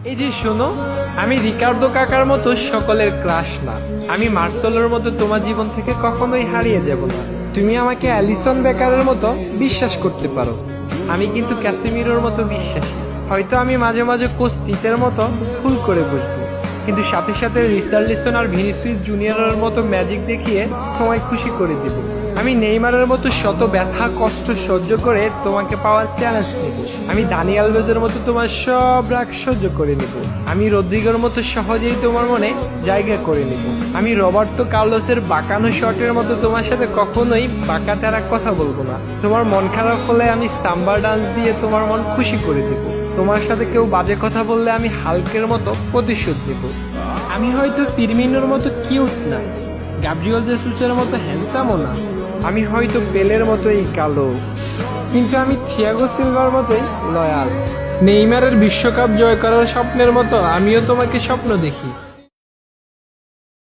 এই যে শোনো, আমি রিকার্ডো কাকার মতো সকলের ক্রাশ না। আমি মার্সেলোর মতো তোমার জীবন থেকে কখনোই হারিয়ে যাব না। তুমি আমাকে অ্যালিসন বেকারের মতো বিশ্বাস করতে পারো, আমি কিন্তু ক্যাসিমিরোর মতো বিশ্বাসী। হয়তো আমি মাঝে মাঝে কোচ তিতের মতো ভুল করে বসবো, কিন্তু সাথে সাথে রিচার্লিসন আর ভিনিসিয়াস জুনিয়রের মতো ম্যাজিক দেখিয়ে তোমায় খুশি করে দেব। আমি নেইমারের মতো শত ব্যথা কষ্ট সহ্য করে তোমাকে পাওয়ার চ্যালেঞ্জ নেব। আমি দানি আলভেজের মতো তোমার সব রাগ সহ্য করে নেব। আমি রদ্রিগোর মতো সহজেই তোমার মনে জায়গা করে নেব। আমি রবার্টো কার্লোসের বাঁকানো শটের মতো তোমার সাথে কখনোই বাঁকা তেরা কথা বলবো না। তোমার মন খারাপ হলে আমি সাম্বার ডান্স দিয়ে তোমার মন খুশি করে দেব। তোমার সাথে কেউ বাজে কথা বললে আমি হালকের মতো প্রতিশোধ নেব। আমি হয়তো ফিরমিনোর মতো কিউট না, গ্যাব্রিয়েল জেসুসের মতো হ্যান্ডসামও না, আমি হয়তো পেলের মতোই কালো, কিন্তু আমি থিয়াগো সিলভার মতোই লয়াল। নেইমারের বিশ্বকাপ জয় করার স্বপ্নের মতো আমিও তোমাকে স্বপ্ন দেখি।